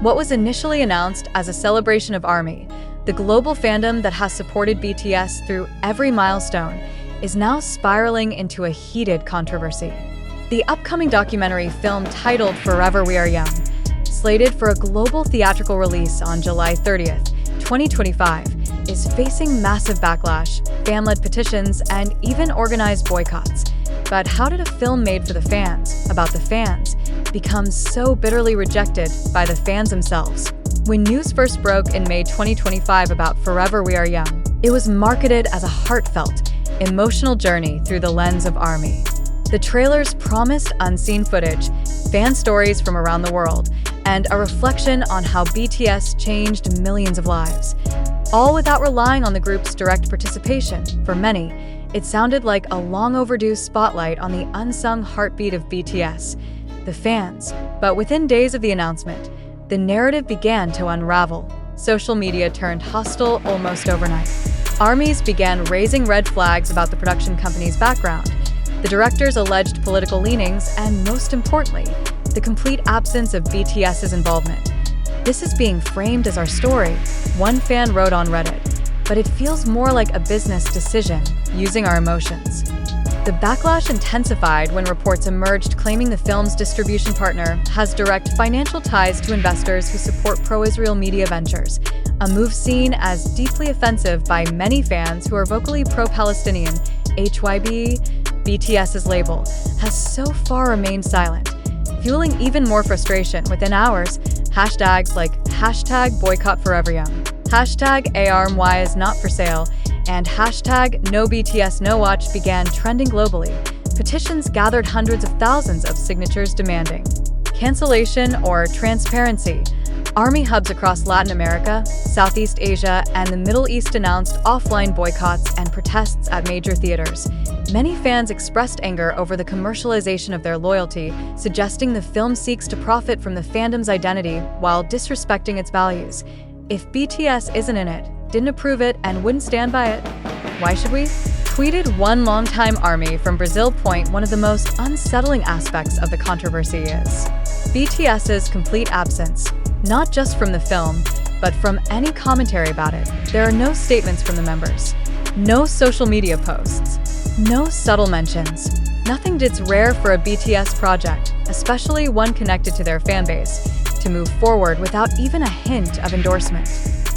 What was initially announced as a celebration of ARMY, the global fandom that has supported BTS through every milestone, is now spiraling into a heated controversy. The upcoming documentary film titled Forever We Are Young, slated for a global theatrical release on July 30th, 2025, is facing massive backlash, fan-led petitions, and even organized boycotts. But how did a film made for the fans, about the fans, become so bitterly rejected by the fans themselves? When news first broke in May 2025 about Forever We Are Young, it was marketed as a heartfelt, emotional journey through the lens of ARMY. The trailers promised unseen footage, fan stories from around the world, and a reflection on how BTS changed millions of lives. All without relying on the group's direct participation. For many, it sounded like a long overdue spotlight on the unsung heartbeat of BTS, the fans. But within days of the announcement, the narrative began to unravel. Social media turned hostile almost overnight. ARMYs began raising red flags about the production company's background, the director's alleged political leanings, and most importantly, the complete absence of BTS's involvement. This is being framed as our story, one fan wrote on Reddit, but it feels more like a business decision, using our emotions. The backlash intensified when reports emerged claiming the film's distribution partner has direct financial ties to investors who support pro-Israel media ventures, a move seen as deeply offensive by many fans who are vocally pro-Palestinian. HYB, BTS's label, has so far remained silent, fueling even more frustration within hours. Hashtags like #BoycottForeverYoung, #ARMY is not for sale, and #NoBTSNoWatch began trending globally. Petitions gathered hundreds of thousands of signatures demanding cancellation or transparency. ARMY hubs across Latin America, Southeast Asia, and the Middle East announced offline boycotts and protests at major theaters. Many fans expressed anger over the commercialization of their loyalty, suggesting the film seeks to profit from the fandom's identity while disrespecting its values. If BTS isn't in it, didn't approve it, and wouldn't stand by it, why should we? Tweeted one longtime ARMY from Brazil. One of the most unsettling aspects of the controversy is BTS's complete absence, not just from the film, but from any commentary about it. There are no statements from the members, no social media posts, no subtle mentions. Nothing that's rare for a BTS project, especially one connected to their fanbase, to move forward without even a hint of endorsement.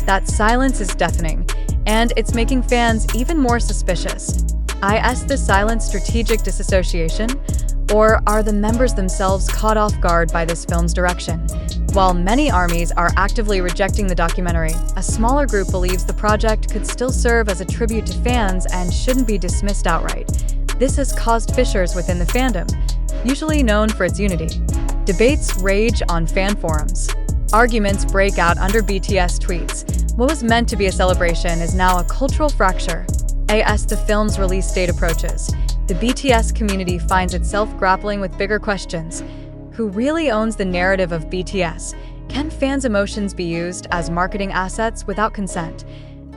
That silence is deafening, and it's making fans even more suspicious. Is this silence strategic disassociation, or are the members themselves caught off guard by this film's direction? While many ARMYs are actively rejecting the documentary, a smaller group believes the project could still serve as a tribute to fans and shouldn't be dismissed outright. This has caused fissures within the fandom, usually known for its unity. Debates rage on fan forums. Arguments break out under BTS tweets. What was meant to be a celebration is now a cultural fracture. As the film's release date approaches, the BTS community finds itself grappling with bigger questions. Who really owns the narrative of BTS? Can fans' emotions be used as marketing assets without consent?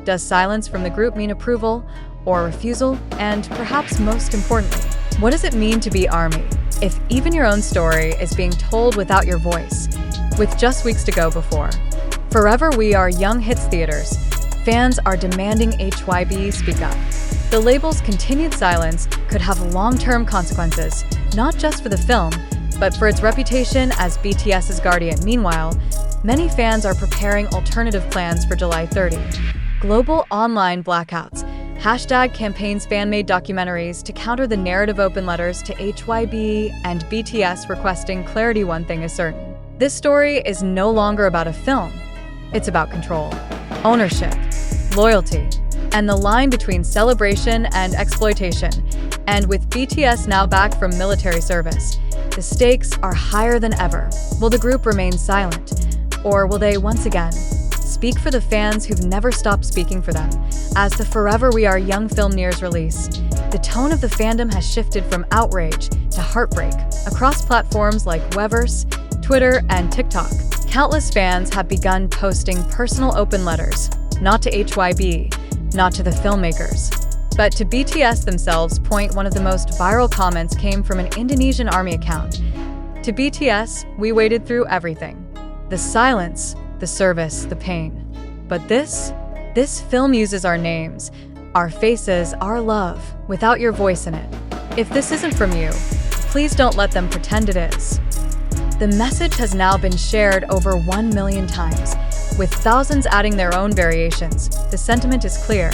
Does silence from the group mean approval or refusal? And perhaps most importantly, what does it mean to be ARMY if even your own story is being told without your voice? With just weeks to go before Forever We Are Young hits theaters, fans are demanding HYB speak up. The label's continued silence could have long-term consequences, not just for the film, but for its reputation as BTS's guardian. Meanwhile, many fans are preparing alternative plans for July 30. Global online blackouts, campaigns fan-made documentaries to counter the narrative open letters to HYB and BTS requesting clarity. One thing is certain. This story is no longer about a film. It's about control, ownership, loyalty, and the line between celebration and exploitation. And with BTS now back from military service, the stakes are higher than ever. Will the group remain silent? Or will they once again speak for the fans who've never stopped speaking for them? As the Forever We Are Young film nears release, the tone of the fandom has shifted from outrage to heartbreak. Across platforms like Weverse, Twitter, and TikTok, countless fans have begun posting personal open letters, not to HYB, not to the filmmakers, but to BTS themselves. One of the most viral comments came from an Indonesian ARMY account. To BTS, we waited through everything. The silence, the service, the pain. But this film uses our names, our faces, our love, without your voice in it. If this isn't from you, please don't let them pretend it is. The message has now been shared over 1 million times, with thousands adding their own variations. The sentiment is clear.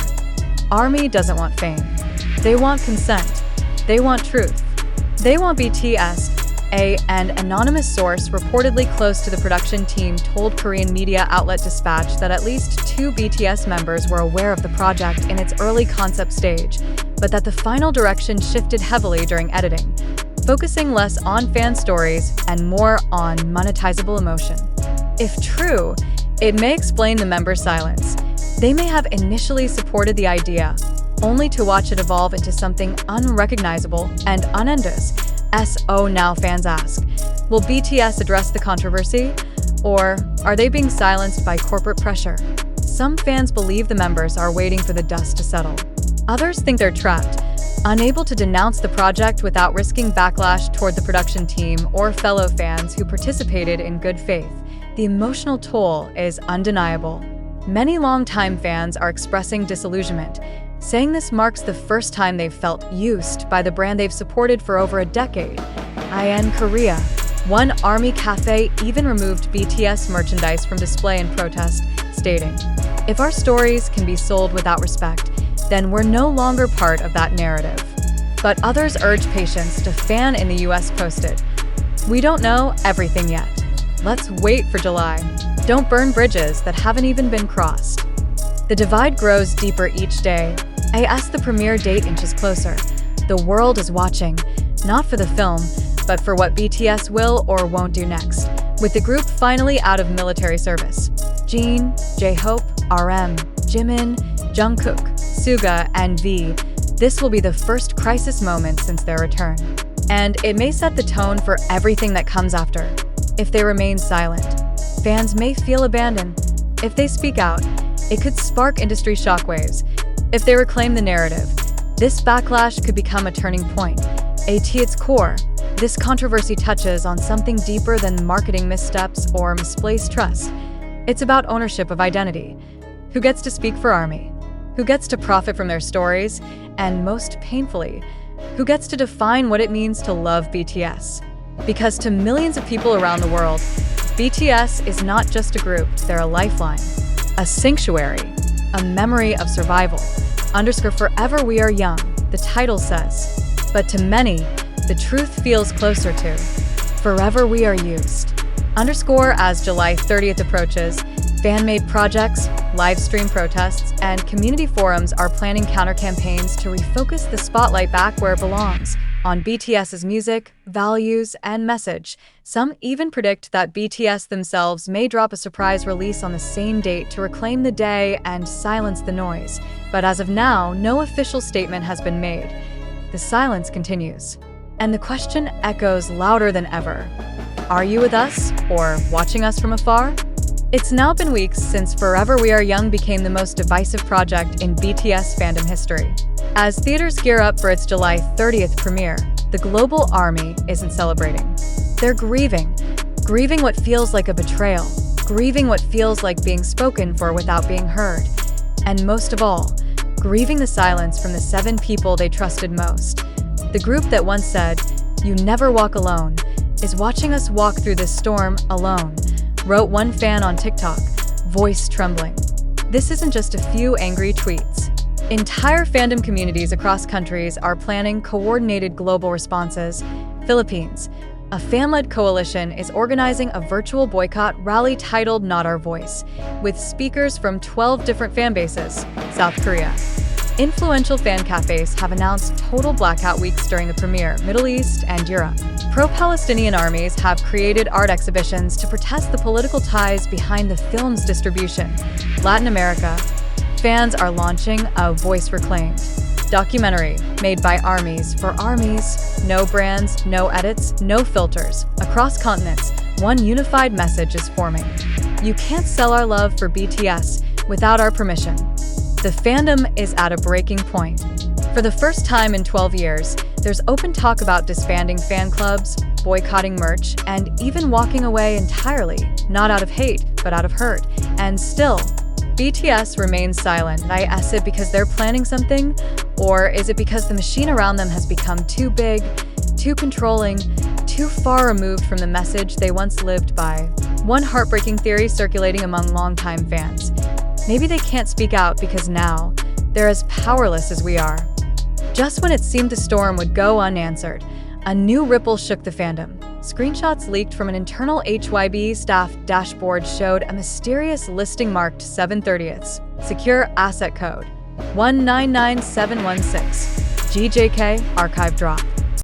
ARMY doesn't want fame. They want consent. They want truth. They want BTS. An anonymous source reportedly close to the production team told Korean media outlet Dispatch that at least 2 BTS members were aware of the project in its early concept stage, but that the final direction shifted heavily during editing, focusing less on fan stories and more on monetizable emotion. If true, it may explain the members' silence. They may have initially supported the idea, only to watch it evolve into something unrecognizable and unendous. Now fans ask, will BTS address the controversy? Or are they being silenced by corporate pressure? Some fans believe the members are waiting for the dust to settle. Others think they're trapped, unable to denounce the project without risking backlash toward the production team or fellow fans who participated in good faith. The emotional toll is undeniable. Many longtime fans are expressing disillusionment, saying this marks the first time they've felt used by the brand they've supported for over a decade. In Korea, one ARMY cafe even removed BTS merchandise from display in protest, stating, "If our stories can be sold without respect, then we're no longer part of that narrative." But others urge patience. To fan in the US posted, "We don't know everything yet. Let's wait for July. Don't burn bridges that haven't even been crossed." The divide grows deeper each day. As the premiere date inches closer, the world is watching, not for the film, but for what BTS will or won't do next. With the group finally out of military service, Jin, J-Hope, RM, Jimin, Jungkook, Suga, and V, this will be the first crisis moment since their return. And it may set the tone for everything that comes after. If they remain silent, fans may feel abandoned. If they speak out, it could spark industry shockwaves. If they reclaim the narrative, this backlash could become a turning point. At its core, this controversy touches on something deeper than marketing missteps or misplaced trust. It's about ownership of identity. Who gets to speak for ARMY? Who gets to profit from their stories? And most painfully, who gets to define what it means to love BTS? Because to millions of people around the world, BTS is not just a group, they're a lifeline, a sanctuary, a memory of survival. Forever we are young, the title says. But to many, the truth feels closer to forever we are used. As July 30th approaches, fan-made projects, live stream protests, and community forums are planning counter-campaigns to refocus the spotlight back where it belongs, on BTS's music, values, and message. Some even predict that BTS themselves may drop a surprise release on the same date to reclaim the day and silence the noise. But as of now, no official statement has been made. The silence continues, and the question echoes louder than ever. Are you with us, or watching us from afar? It's now been weeks since Forever We Are Young became the most divisive project in BTS fandom history. As theaters gear up for its July 30th premiere, the global ARMY isn't celebrating. They're grieving what feels like a betrayal, grieving what feels like being spoken for without being heard, and most of all, grieving the silence from the 7 people they trusted most. The group that once said, "You never walk alone," is watching us walk through this storm alone, wrote one fan on TikTok, voice trembling. This isn't just a few angry tweets. Entire fandom communities across countries are planning coordinated global responses. Philippines, a fan-led coalition, is organizing a virtual boycott rally titled Not Our Voice, with speakers from 12 different fan bases. South Korea, influential fan cafes have announced total blackout weeks during the premiere. Middle East and Europe, pro-Palestinian armies have created art exhibitions to protest the political ties behind the film's distribution. Latin America, fans are launching a Voice Reclaimed documentary made by armies for armies. No brands, no edits, no filters. Across continents, one unified message is forming. You can't sell our love for BTS without our permission. The fandom is at a breaking point. For the first time in 12 years, there's open talk about disbanding fan clubs, boycotting merch, and even walking away entirely, not out of hate, but out of hurt. And still, BTS remains silent. Is it because they're planning something? Or is it because the machine around them has become too big, too controlling, too far removed from the message they once lived by? One heartbreaking theory circulating among longtime fans. Maybe they can't speak out because now they're as powerless as we are. Just when it seemed the storm would go unanswered, a new ripple shook the fandom. Screenshots leaked from an internal HYB staff dashboard showed a mysterious listing marked 7/30, secure asset code 199716, GJK archive drop.